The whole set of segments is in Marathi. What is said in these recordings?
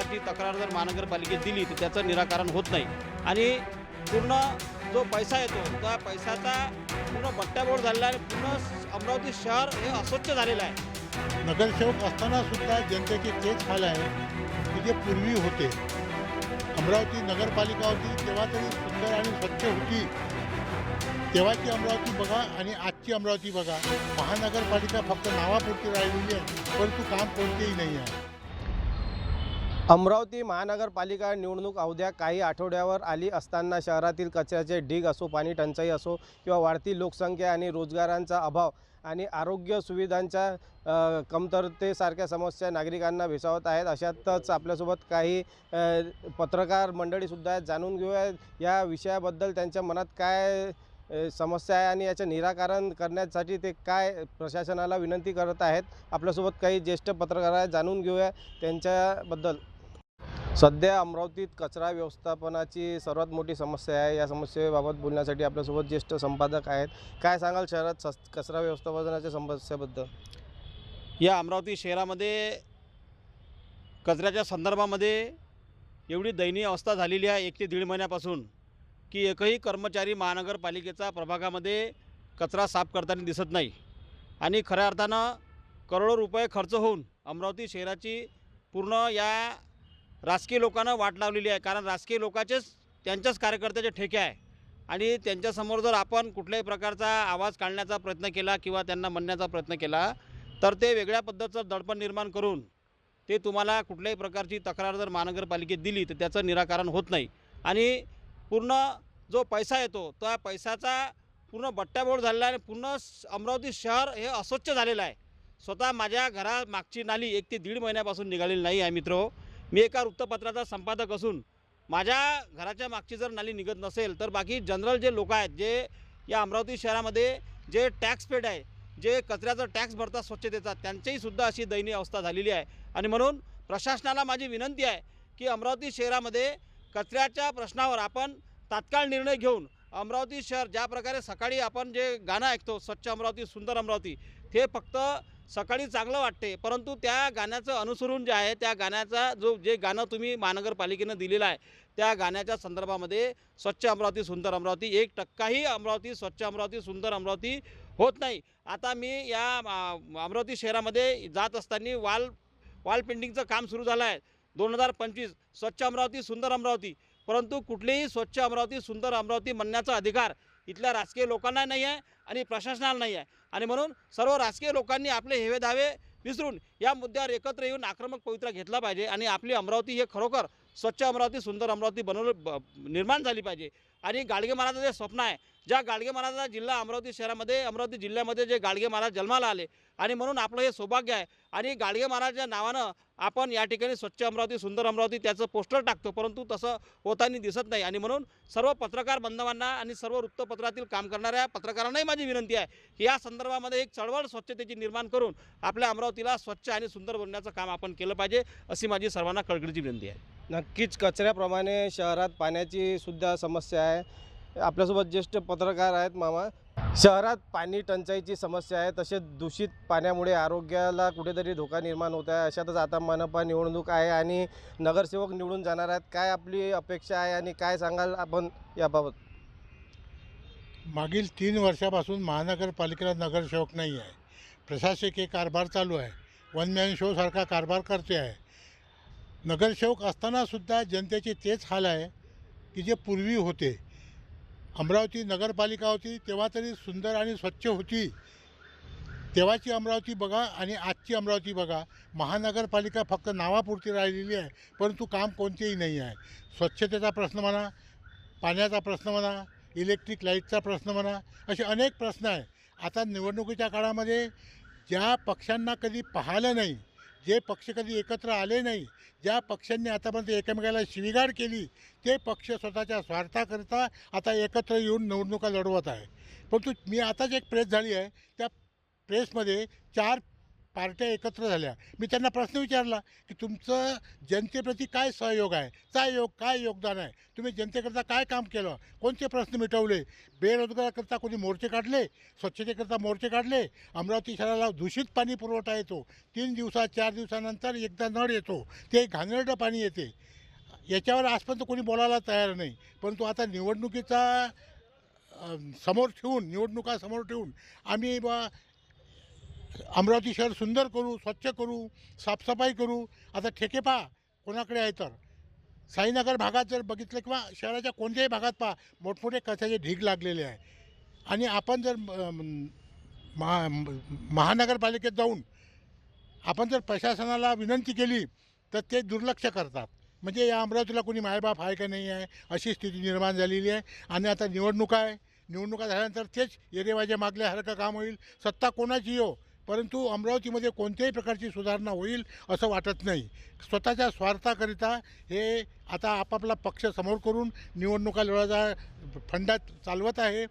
प्रकारची तक्रार जर महानगरपालिकेत दिली तर त्याचं निराकरण होत नाही आणि पूर्ण जो पैसा येतो त्या पैशाचा पूर्ण बट्ट्याबोळ झालेला आहे. पूर्ण अमरावती शहर हे अस्वच्छ झालेलं आहे. नगरसेवक असताना सुद्धा जनतेचे तेच हाल आहे की जे पूर्वी होते. अमरावती नगरपालिका होती तेव्हा तरी सुंदर आणि स्वच्छ होती. तेव्हाची अमरावती बघा आणि आजची अमरावती बघा. महानगरपालिका फक्त नावापुरती राहिलेली आहे, परंतु काम कोणतेही नाही आहे. अमरावती महानगरपालिका निवडणूक अवघ्या काही आठवड्यावर आली असताना शहरातील कचऱ्याचे ढीग असो, पाणी टंचाई असो किंवा वाढती लोकसंख्या आणि रोजगारांचा अभाव आणि आरोग्य सुविधांच्या कमतरतेसारख्या समस्या नागरिकांना भेसावत आहेत. अशातच आपल्यासोबत काही पत्रकार मंडळीसुद्धा आहेत. जाणून घेऊया या विषयाबद्दल त्यांच्या मनात काय समस्या आहे आणि याचे निराकरण करण्यासाठी ते काय प्रशासनाला विनंती करत आहेत. आपल्यासोबत काही ज्येष्ठ पत्रकार आहेत, जाणून घेऊया त्यांच्याबद्दल. सध्या अमरावतीत कचरा व्यवस्थापनाची सर्वात मोठी समस्या आहे. या समस्येबाबत बोलण्यासाठी आपल्यासोबत ज्येष्ठ संपादक आहेत. काय सांगाल शहरात कचरा व्यवस्थापनाच्या समस्येबद्दल? या अमरावती शहरामध्ये कचऱ्याच्या संदर्भामध्ये एवढी दयनीय अवस्था झालेली आहे 1 ते 1.5 महिन्यापासून की एकही कर्मचारी महानगरपालिकेचा प्रभागामध्ये कचरा साफ करताना दिसत नाही. आणि खऱ्या अर्थानं करोडो रुपये खर्च होऊन अमरावती शहराची पूर्ण या राजकीय लोकांना वाट लावलेली आहे. कारण राजकीय लोकांचेच त्यांच्याच कार्यकर्त्याचे ठेके आहे आणि त्यांच्यासमोर जर आपण कुठल्याही प्रकारचा आवाज काढण्याचा प्रयत्न केला किंवा त्यांना म्हणण्याचा प्रयत्न केला तर ते वेगळ्या पद्धतीचं दडपण निर्माण करून ते तुम्हाला कुठल्याही प्रकारची तक्रार जर महानगरपालिकेत दिली तर त्याचं निराकरण होत नाही आणि पूर्ण जो पैसा येतो त्या पैशाचा पूर्ण बट्ट्याबोळ झालेला आहे. पूर्ण अमरावती शहर हे अस्वच्छ झालेलं आहे. स्वतः माझ्या घरामागची नाली 1 ते 1.5 महिन्यापासून निघालेली नाही आहे. मित्र, मी एका वृत्तपत्राचा संपादक असून माझ्या घराच्या मागची जर नाली निघत नसेल तर बाकी जनरल जे लोक आहेत जे या अमरावती शहरामध्ये जे टॅक्स पेड आहे, जे कचऱ्याचा टॅक्स भरतात स्वच्छतेचा, त्यांचीसुद्धा अशी दयनीय अवस्था झालेली आहे. आणि म्हणून प्रशासनाला माझी विनंती आहे की अमरावती शहरामध्ये कचऱ्याच्या प्रश्नावर आपण तात्काळ निर्णय घेऊन अमरावती शहर ज्या प्रकारे सकाळी आपण जे गाणं ऐकतो स्वच्छ अमरावती सुंदर अमरावती, ते फक्त सकाळी चांगलं वाटते, परंतु त्या गाण्याचं अनुसरून जे आहे त्या गाण्याचा जे गाणं तुम्ही महानगरपालिकेनं दिलेलं आहे त्या गाण्याच्या संदर्भामध्ये स्वच्छ अमरावती सुंदर अमरावती 1%ही अमरावती स्वच्छ अमरावती सुंदर अमरावती होत नाही. आता मी या अमरावती शहरामध्ये जात असताना वॉल पेंटिंगचं काम सुरू झालं आहे 2025 स्वच्छ अमरावती सुंदर अमरावती, परंतु कुठलीही स्वच्छ अमरावती सुंदर अमरावती म्हणण्याचा अधिकार इथल्या राजकीय लोकांना नाही आहे आणि प्रशासनाला नाही आहे. आणि म्हणून सर्व राजकीय लोकांनी आपले हेवे दावे विसरून या मुद्द्यावर एकत्र येऊन आक्रमक पवित्रा घेतला पाहिजे आणि आपली अमरावती हे खरोखर स्वच्छ अमरावती सुंदर अमरावती निर्माण झाली पाहिजे. आणि गाडगे महाराजांचं जे स्वप्न आहे, ज्या गाडगे महाराजांचा जिल्हा अमरावती शहरामध्ये अमरावती जिल्ह्यामध्ये जे गाडगे महाराज जन्माला आले आणि म्हणून आपलं हे सौभाग्य आहे. आणि गाडगे महाराजांच्या नावानं आपण या ठिकाणी स्वच्छ अमरावती सुंदर अमरावती त्याचं पोस्टर टाकतो, परंतु तसं होताना दिसत नाही. आणि म्हणून सर्व पत्रकार बांधवांना आणि सर्व वृत्तपत्रातील काम करणाऱ्या पत्रकारांनाही माझी विनंती आहे की या संदर्भामध्ये एक चळवळ स्वच्छतेची निर्माण करून आपल्या अमरावतीला स्वच्छ आणि सुंदर बनवण्याचं काम आपण केलं पाहिजे, अशी माझी सर्वांना कळकळीची विनंती आहे. नक्कीच कचऱ्याप्रमाणे शहरात पाण्याची सुद्धा समस्या आहे. आपल्यासोबत ज्येष्ठ पत्रकार आहेत मामा. शहरात पाणी टंचाईची समस्या आहे, तसेच दूषित पाण्यामुळे आरोग्याला कुठेतरी धोका निर्माण होत आहे. अशातच आता मनपा निवडणूक आहे आणि नगरसेवक निवडून जाणार आहेत. काय आपली अपेक्षा आहे आणि काय सांगाल आपण याबाबत? मागील 3 वर्षापासून महानगरपालिकेला नगरसेवक नाही आहे. प्रशासकीय कारभार चालू आहे. वन मॅन शो सारखा कारभार करते आहे. नगरसेवक असताना सुद्धा जनतेचे तेच हाल आहे की जे पूर्वी होते. अमरावती नगरपालिका होती तेव्हा तरी सुंदर आणि स्वच्छ होती. तेव्हाची अमरावती बघा आणि आजची अमरावती बघा. महानगरपालिका फक्त नावापुरती राहिलेली आहे, परंतु काम कोणतेही नाही आहे. स्वच्छतेचा प्रश्न म्हणा, पाण्याचा प्रश्न म्हणा, इलेक्ट्रिक लाईटचा प्रश्न म्हणा, असे अनेक प्रश्न आहे. आता निवडणुकीच्या काळामध्ये ज्या पक्षांना कधी पाहिलं नाही, जे पक्ष कधी एकत्र आले नाही, ज्या पक्षांनी आतापर्यंत एकमेकाला शिवीगाळ केली, ते पक्ष स्वतःच्या स्वार्थाकरिता आता एकत्र येऊन निवडणुका लढवत आहे. परंतु मी आताच एक प्रेस झाली आहे, त्या प्रेसमध्ये 4 पार्ट्या एकत्र झाल्या. मी त्यांना प्रश्न विचारला की तुमचं जनतेप्रती काय सहयोग आहे, काय योगदान आहे, तुम्ही जनतेकरता काय काम केलं, कोणते प्रश्न मिटवले, बेरोजगाराकरता कोणी मोर्चे काढले, स्वच्छतेकरता मोर्चे काढले, अमरावती शहराला दूषित पाणी पुरवठा येतो, 3 दिवसात 4 दिवसानंतर एकदा नळ येतो, ते घाणेरडं पाणी येते. याच्यावर आजपर्यंत कोणी बोलायला तयार नाही. परंतु आता निवडणुका समोर ठेवून आम्ही अमरावती शहर सुंदर करू, स्वच्छ करू, साफसफाई करू. आता ठेके पहा कोणाकडे आहे तर साईनगर भागात जर बघितलं किंवा शहराच्या कोणत्याही भागात पहा मोठमोठे कचऱ्याचे ढीग लागलेले आहे. आणि आपण जर महानगरपालिकेत जाऊन आपण जर प्रशासनाला विनंती केली तर ते दुर्लक्ष करतात. म्हणजे या अमरावतीला कोणी मायबाप आहे का नाही आहे अशी स्थिती निर्माण झालेली आहे. आणि आता निवडणुका झाल्यानंतर तेच एरेवाजे मागल्यासारखं काम होईल. सत्ता कोणाची हो, परंतु अमरावतीमध्ये कोणत्याही प्रकारची सुधारणा होईल असं वाटत नाही. स्वतःच्या स्वार्थाकरिता हे आता आपापला पक्ष समोर करून निवडणुका लढवायचा फंडात चालवत आहे.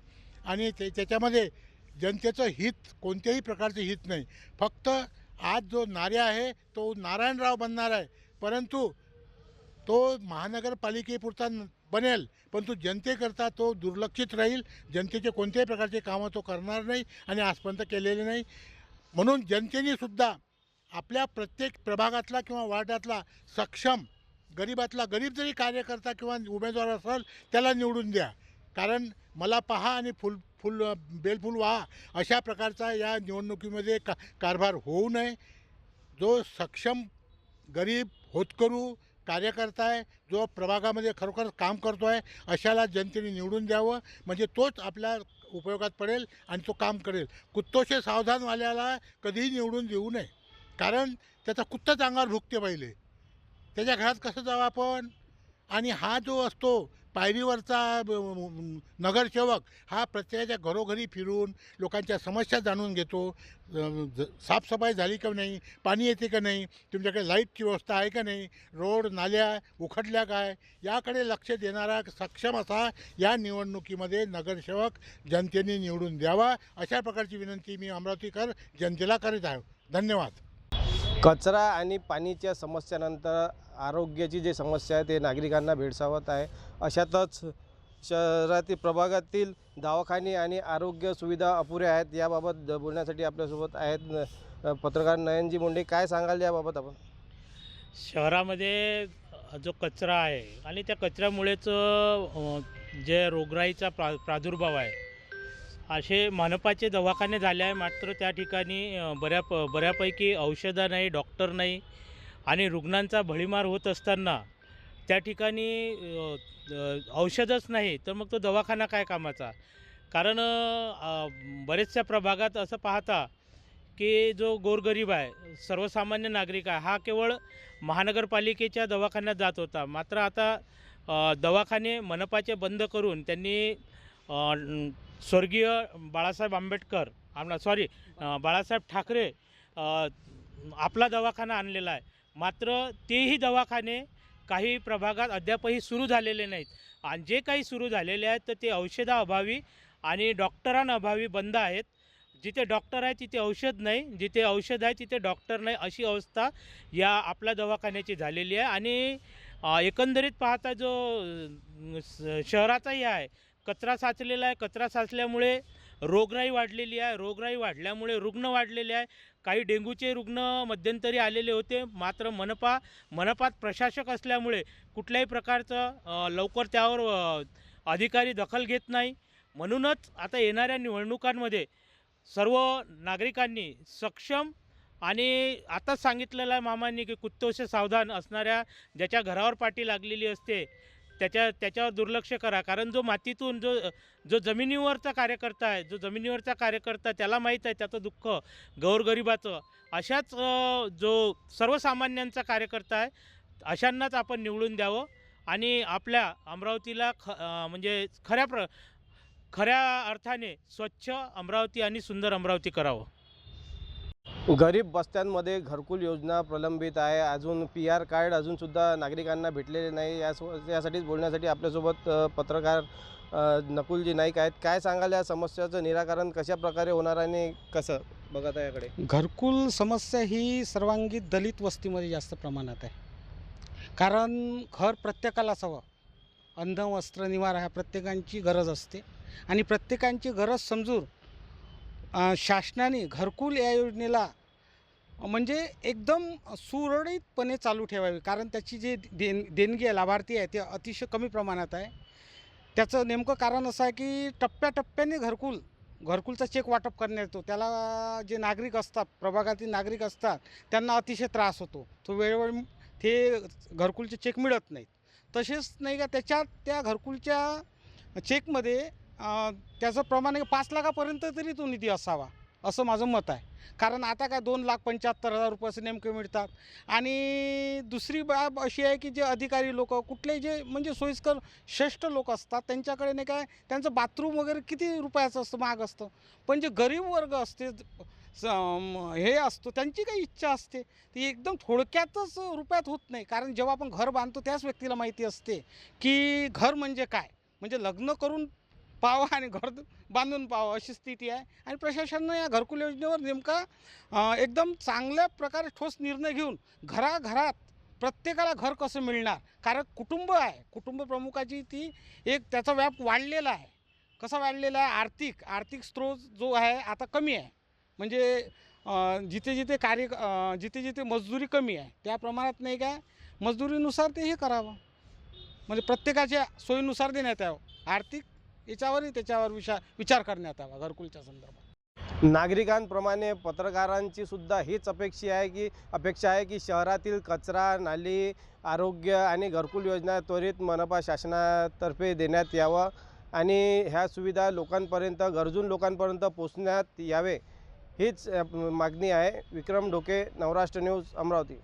आणि त्याच्यामध्ये जनतेचं हित कोणत्याही प्रकारचे हित नाही. फक्त आज जो नार्या आहे तो नारायणराव बनणार आहे, परंतु तो महानगरपालिकेपुरता बनेल, परंतु जनतेकरता तो दुर्लक्षित राहील. जनतेचे कोणत्याही प्रकारचे कामं तो करणार नाही आणि आजपर्यंत केलेले नाही. म्हणून जनतेने सुद्धा आपल्या प्रत्येक प्रभागातला किंवा वार्डातला सक्षम गरीबातला गरीब जरी कार्यकर्ता किंवा उमेदवार असेल त्याला निवडून द्या. कारण मला पहा आणि बेलफूल व्हा अशा प्रकारचा या निवडणुकीमध्ये कारभार होऊ नये. जो सक्षम गरीब होतकरू कार्यकर्ता आहे, जो प्रभागामध्ये खरोखर काम करतो आहे, अशाला जनतेने निवडून द्यावं. म्हणजे तोच आपल्या उपयोगात पडेल आणि तो काम करेल. कुत्तोशे सावधानवाल्याला कधीही निवडून देऊ नये, कारण त्याचा कुत्ताच अंगावर भुकते पहिले. त्याच्या घरात कसं जावं आपण. आणि हा जो असतो पायरीवरचा नगरसेवक हा प्रत्येकाच्या घरोघरी फिरून लोकांच्या समस्या जाणून घेतो. साफसफाई झाली का नाही, पाणी येते का नाही, तुमच्याकडे लाईटची व्यवस्था आहे का नाही, रोड नाल्या उखडल्या काय, याकडे लक्ष देणारा सक्षम असा या निवडणुकीमध्ये नगरसेवक जनतेने निवडून द्यावा. अशा प्रकारची विनंती मी अमरावतीकर जनतेला करीत आहे. धन्यवाद. कचरा आणि पाणीच्या समस्यानंतर आरोग्याची जी समस्या आहे ते नागरिकांना भेडसावत आहे. अशातच शहरातील प्रभागातील दवाखाने आणि आरोग्य सुविधा अपुऱ्या आहेत. याबाबत बोलण्यासाठी आपल्यासोबत आहेत पत्रकार नयनजी मुंडे. काय सांगाल याबाबत आपण? शहरामध्ये जो कचरा आहे आणि त्या कचऱ्यामुळेच जे रोगराईचा प्रादुर्भाव आहे, असे मनपाचे दवाखाने झाले आहे. मात्र त्या ठिकाणी बऱ्यापैकी औषधं नाही, डॉक्टर नाही आणि रुग्णांचा भडीमार होत असताना त्या ठिकाणी औषधच नाही तर मग तो दवाखाना काय कामाचा. कारण बरेचशा प्रभागात असं पाहता की जो गोरगरीब आहे, सर्वसामान्य नागरिक आहे, हा केवळ महानगरपालिकेच्या दवाखान्यात जात होता. मात्र आता दवाखाने मनपाचे बंद करून त्यांनी स्वर्गीय बाळासाहेब ठाकरे आपला दवाखाना आणलेला आहे. मात्र तेही दवाखाने काही प्रभागात अद्यापही सुरू झालेले नाहीत. आणि जे काही सुरू झालेले आहेत तर ते औषधाअभावी आणि डॉक्टरांअभावी बंद आहेत. जिथे डॉक्टर आहे तिथे औषध नाही, जिथे औषध आहे तिथे डॉक्टर नाही, अशी अवस्था या आपल्या दवाखान्याची झालेली आहे. आणि एकंदरीत पाहता जो शहराचाही आहे, कचरा साचलेला आहे. कचरा साचल्यामुळे रोगराई वाढलेली आहे. रोगराई वाढल्यामुळे रुग्ण वाढलेले आहे. काही डेंग्यूचे रुग्ण मध्यंतरी आलेले होते. मात्र मनपात प्रशासक असल्यामुळे कुठल्याही प्रकारचं लवकर त्यावर अधिकारी दखल घेत नाही. म्हणूनच आता येणाऱ्या निवडणुकांमध्ये सर्व नागरिकांनी सक्षम आणि आताच सांगितलेलं आहे मामांनी की कुत्तोशे सावधान असणाऱ्या, ज्याच्या घरावर पाटी लागलेली असते त्याच्यावर दुर्लक्ष करा. कारण जो मातीतून जो जमिनीवरचा कार्यकर्ता त्याला माहीत आहे त्याचं दुःख गोरगरिबाचं. अशाच जो सर्वसामान्यांचा कार्यकर्ता आहे अशांनाच आपण निवडून द्यावं आणि आपल्या अमरावतीला म्हणजे खऱ्या अर्थाने स्वच्छ अमरावती आणि सुंदर अमरावती करावं. गरीब वस्त्यांमध्ये घरकुल योजना प्रलंबित आहे. अजून PR कार्ड अजूनसुद्धा नागरिकांना भेटलेले नाही. यासाठीच बोलण्यासाठी आपल्यासोबत पत्रकार नकुलजी नाईक आहेत. काय सांगाल या समस्याचं निराकरण कशा प्रकारे होणार आणि कसं बघत आहे याकडे? घरकुल समस्या ही सर्वांगी दलित वस्तीमध्ये जास्त प्रमाणात आहे. कारण घर प्रत्येकालाच हवं. अन्न, वस्त्र, निवारा ह्या प्रत्येकांची गरज असते आणि प्रत्येकांची गरज समजून शासनाने घरकुल या योजनेला म्हणजे एकदम सुरळीतपणे चालू ठेवावी. कारण त्याची जी देणगी आहे, लाभार्थी आहे, ते अतिशय कमी प्रमाणात आहे. त्याचं नेमकं कारण असं आहे की टप्प्याटप्प्याने घरकुलचा चेक वाटप करण्यात येतो. त्याला जे नागरिक असतात, प्रभागातील नागरिक असतात, त्यांना अतिशय त्रास होतो. तो वेळोवेळी ते घरकुलचे चेक मिळत नाहीत. तसेच नाही का त्या घरकुलच्या चेकमध्ये त्याचं प्रमाण 5 लाखापर्यंत तरी तो निधी असावा असं माझं मत आहे. कारण आता काय 2,75,000 रुपये असे नेमके मिळतात. आणि दुसरी बाब अशी आहे की जे अधिकारी लोक, कुठले जे म्हणजे सोयीस्कर श्रेष्ठ लोक असतात, त्यांच्याकडे नाही काय त्यांचं बाथरूम वगैरे किती रुपयाचं असतं, महाग असतं. पण जे गरीब वर्ग असते हे असतो, त्यांची काही इच्छा असते ती एकदम थोडक्यातच रुपयात होत नाही. कारण जेव्हा आपण घर बांधतो त्याच व्यक्तीला माहिती असते की घर म्हणजे काय, म्हणजे लग्न करून पाहावं आणि घर बांधून पाहावं अशी स्थिती आहे. आणि प्रशासनानं या घरकुल योजनेवर नेमका एकदम चांगल्या प्रकारे ठोस निर्णय घेऊन घराघरात प्रत्येकाला घर कसं मिळणार, कारण कुटुंब आहे, कुटुंब प्रमुखाची ती एक त्याचा व्याप वाढलेला आहे. कसा वाढलेला आहे, आर्थिक स्रोत जो आहे आता कमी आहे. म्हणजे जिथे जिथे मजदुरी कमी आहे त्या प्रमाणात नाही काय मजदुरीनुसार ते हे करावं, म्हणजे प्रत्येकाच्या सोयीनुसार देण्यात यावं. आर्थिक याच्यावरही त्याच्यावर विचार करण्यात यावा घरकुलच्या संदर्भात. नागरिकांप्रमाणे पत्रकारांची सुद्धा हीच अपेक्षा आहे की शहरातील कचरा, नाली, आरोग्य आणि घरकुल योजना त्वरित मनपा शासनातर्फे देण्यात यावं आणि ह्या सुविधा गरजू लोकांपर्यंत पोहोचण्यात यावे, हीच मागणी आहे. विक्रम ढोके, नवराष्ट्र न्यूज, अमरावती.